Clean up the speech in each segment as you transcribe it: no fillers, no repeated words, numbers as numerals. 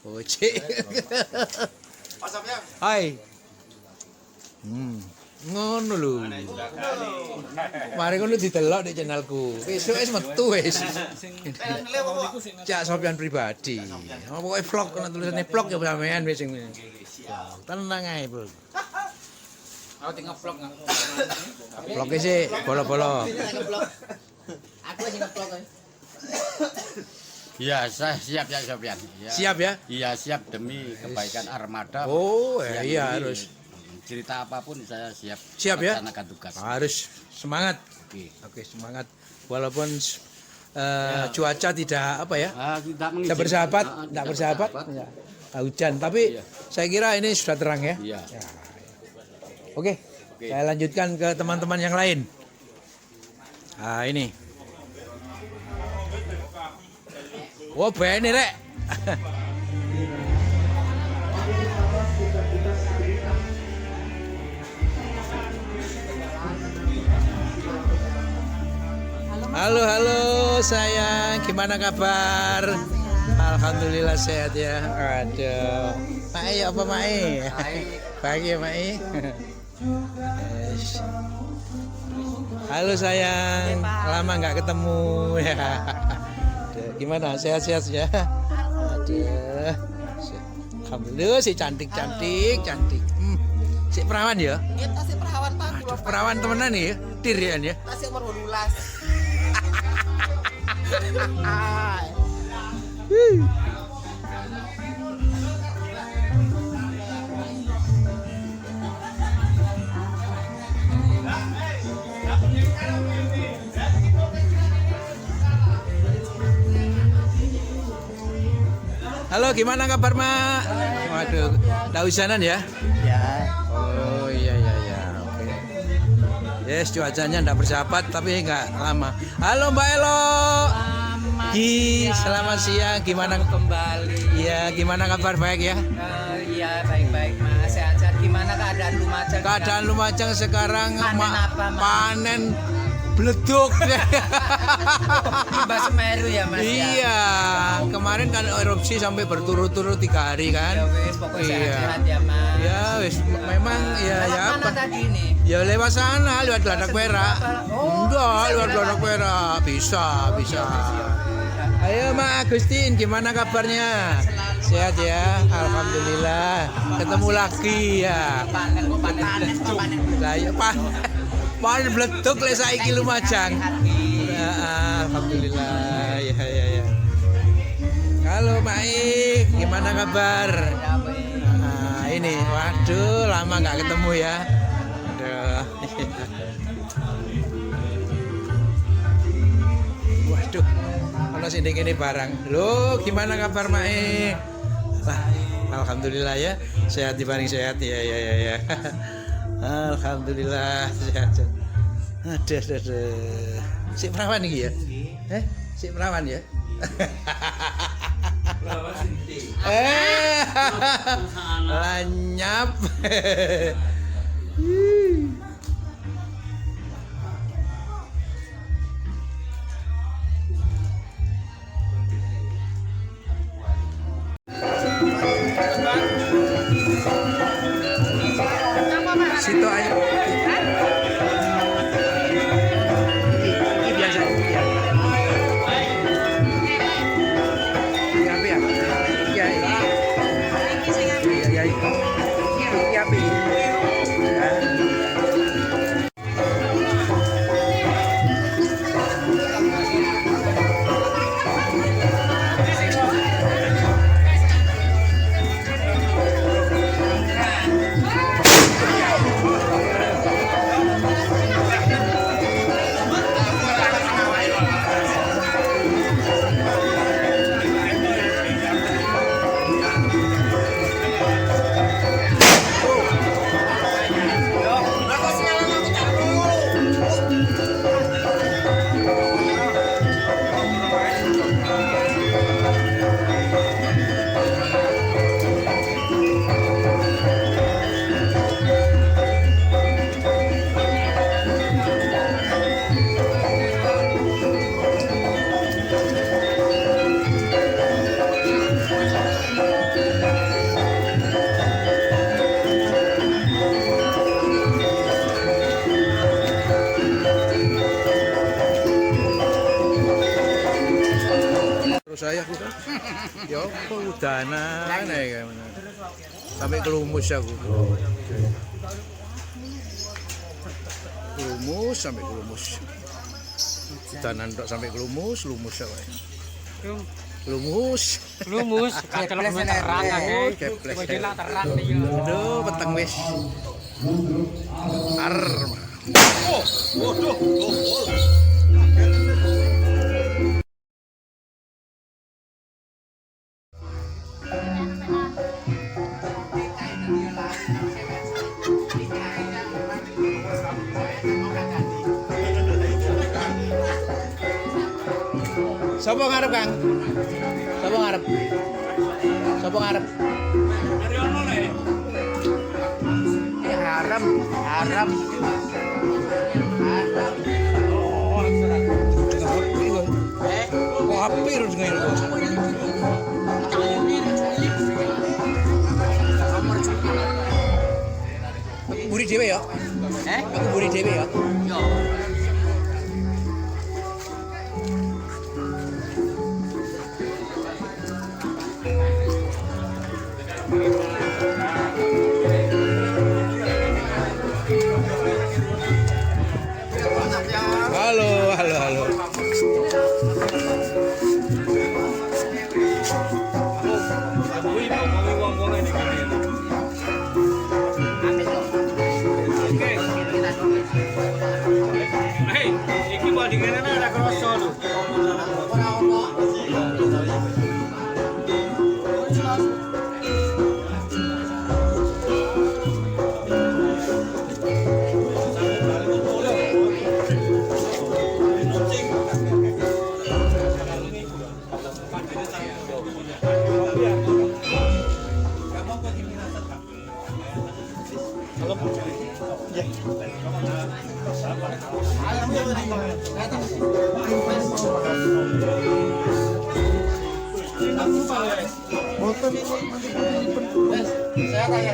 Oce. Hai. Ngono lho. Mari ngono didelok di channelku. Besok wis metu wis. Cak Sofyan pribadi. Pokoke vlog ana tulisane vlog ya sampean wis sing. Tenang ae, Bro. Aku tinggal vlog nggak? Vlog sih bolo-bolo. Aku sih nge-vlog. Iya, saya siap ya Sofyan. Ya. Siap ya? Iya, siap demi kebaikan Armada. Oh, Yang iya ini, harus. Cerita apapun saya siap. Siap ya? Melaksanakan tugas. Harus semangat. Oke. Oke, semangat. Walaupun cuaca tidak apa ya? Tidak Bersahabat, tidak bersahabat. Ya. Hujan, tapi Iya. saya kira ini sudah terang ya. Iya. Ya. Oke, saya lanjutkan ke teman-teman yang lain. Nah, ini. Oh, ini rek. Halo sayang, gimana kabar? Alhamdulillah sehat ya. Aduh, Mai apa Mai? Baik ya Mai. Yes. Halo sayang, lama nggak ketemu ya. Aduh, gimana? Sehat-sehat ya? Aduh, alhamdulillah si cantik. Si perawan ya? Iya, tasik perawan Pak. Aduh, perawan temenan nih ya? Tirian ya? Tasik umur 12. Halo, gimana kabar Mak? Waduh, tak hujanan ya? Ya. Oh iya. Oke. Yes, cuacanya enggak bersahabat tapi enggak lama. Halo Mbak Elo. Selamat siang. Gimana Kembali. Iya, gimana kabar baik ya? Iya, baik-baik Mas. Sehat-sehat. Gimana keadaan Lumajang? Keadaan Lumajang sekarang Panen apa, Mas? panen bleduk. Tiba Semeru ya Mas. Iya, kemarin kan erupsi sampai berturut-turut 3 hari kan? Ya wis, pokoknya Iya. sehat-sehat ya Mas. Ya wis, memang ya Lewat ya mana apa? tadi ini? Ya lewat sana, lewat Geladak Perak. Oh, Enggak, bisa lewat lewat Geladak Perak. Bisa. Ayo Mak Agustin, gimana kabarnya? Sehat ya, alhamdulillah. Ketemu lagi ya. Panen Lah ya panen bleduk lek saiki Lumajang. Ya, alhamdulillah. Ya. Halo Mai, gimana kabar? Nah, ini, waduh, lama nggak ketemu ya. Aduh. Waduh, kalau sini gini barang. Loh, gimana kabar Mai? Wah, alhamdulillah ya, sehat dibanding sehat ya. Alhamdulillah sehat. Aduh. Si perawan iki ya? Si perawan ya? Lanyap. Situ aja. Ini biasa. Iya. Api ya? Iya. Iya. Iya, api. saya aku kan. Ya apa udanan ya kayak mana. Sampai kelumus aku. Kelumus sampai kelumus. Udanan tok sampai kelumus, lumus ya. Lumus. Lumus, kalau terang kan. Keples. Wajah terang nih. Aduh, peteng wis. Ar. Sapa ngarep, Kang? Sapa ngarep? Sapa ngarep? Haram, haram. Kok HP terus ngene kok. Aku buri dhewe ya. Aku buri dhewe ya. Yo. Halo, halo, halo. Hei, iki mau dikene ada kroso lho. Saya tanya.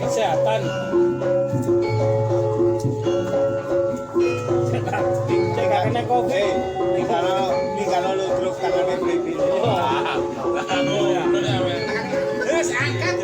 Kesehatan. Jaga kena Covid. Ini kalau lu terus tangannya beli. Terus angkat.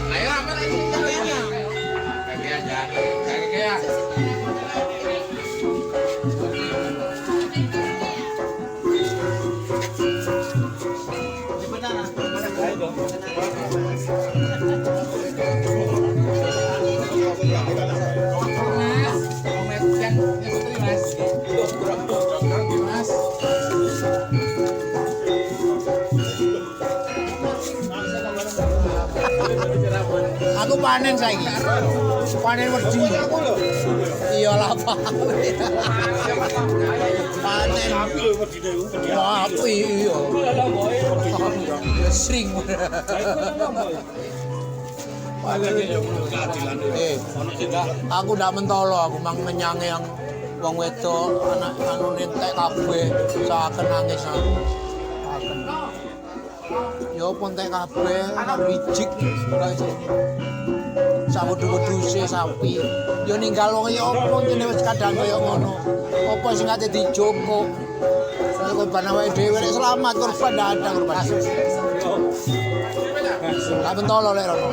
Ayo apa lagi? Aku panen saiki. Panen wedi. Iyalah Pak. Panen. Api iya. Sring. Aku ndak mentolo, aku mang menyange yang wong wedok anak anu entek kabeh saken nangis aku. Yo pontek kabeh wijik ora iso. Sawudu-weduse sapi. Yo ninggal wong ya opo kene wis kadang kaya ngono. Apa sing ate dijoko. Korban awake dhewe nek selamat korban ndak ada korban. Tak pentolo lek rono.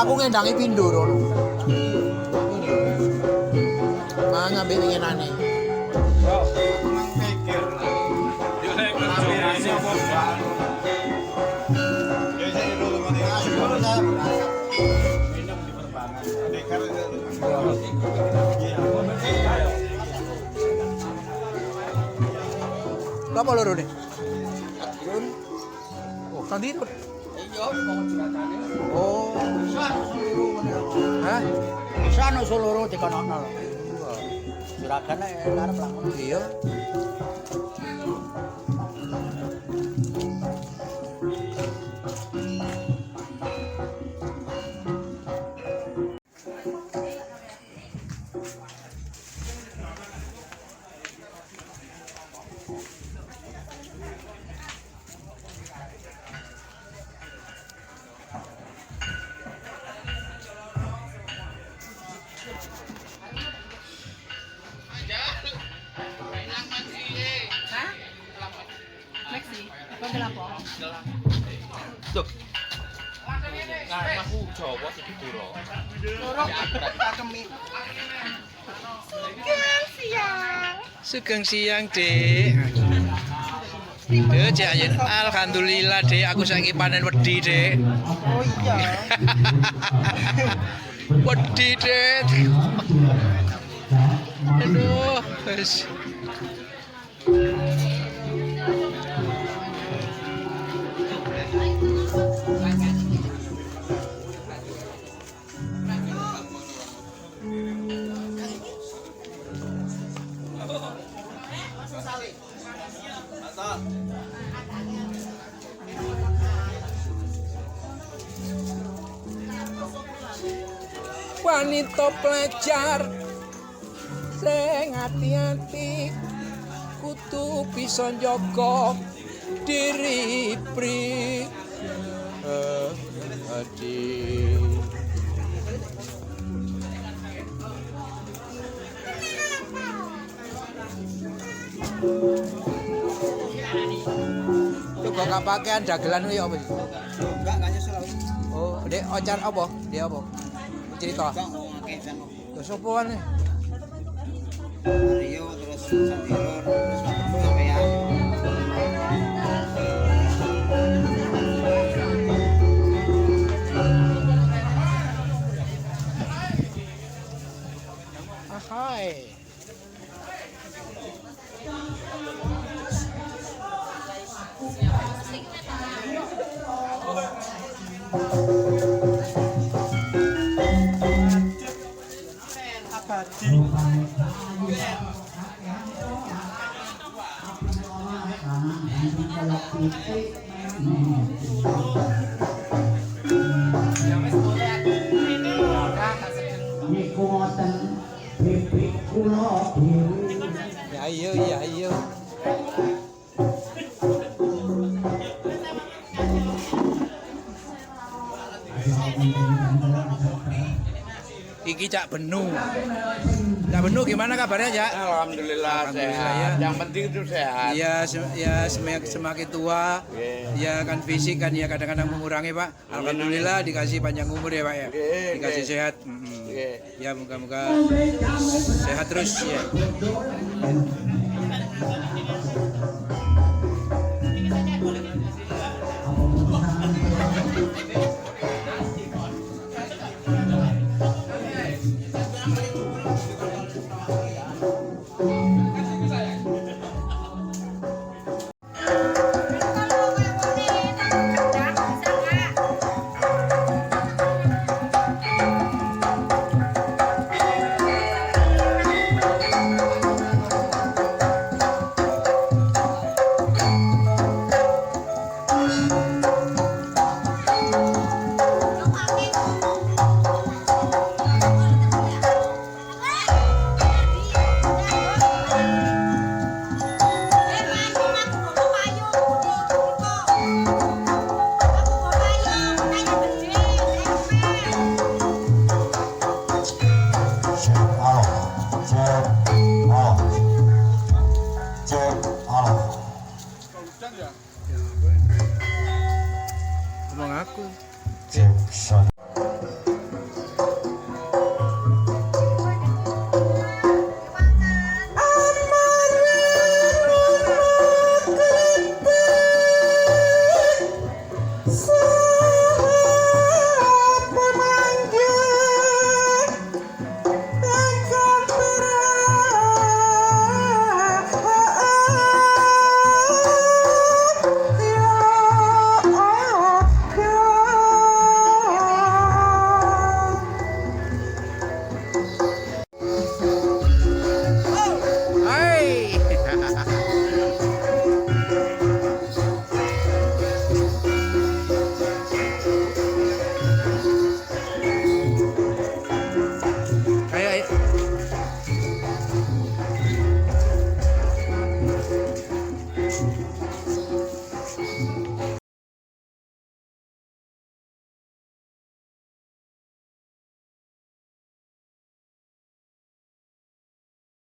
Aku ngendangi pindho rono. Mang ambek ngenane. Apa loro nih? Oh, kan dirut. Oh. Hah? Sana Soloro dikono. Juragane arep lakon. Iya. Tuh. Nah, aku Jawa Sidipuro. Sugeng siang, Dek. Cek ayen alhamdulillah, Dek, aku saiki panen wedi, Dek. Oh iya. Wedi, Dek. Aduh, wis. Wanita pelajar sing ati-ati kudu bisa njaga diri pribadi. Coba kapakean dagelan kuwi apa sih? Enggak nyesel aku. Oh, Dek, ocar apa? Dia apa? Cerita. Bang ngomong akeh jan. Terus apa nih? Rio terus Santiror terus sampean. Ahai. Niku ngoten bebek kula dhewe. Ya iya. Iki Cak Benu. Cak Benu gimana kabarnya, Cak? Alhamdulillah Alhamdulillah, sehat. ya. Yang penting itu sehat. Ya, semakin tua, ya kan fisik kan ya kadang-kadang mengurangi Pak. Alhamdulillah dikasih panjang umur ya Pak ya, dikasih sehat. Ya moga-moga sehat terus ya.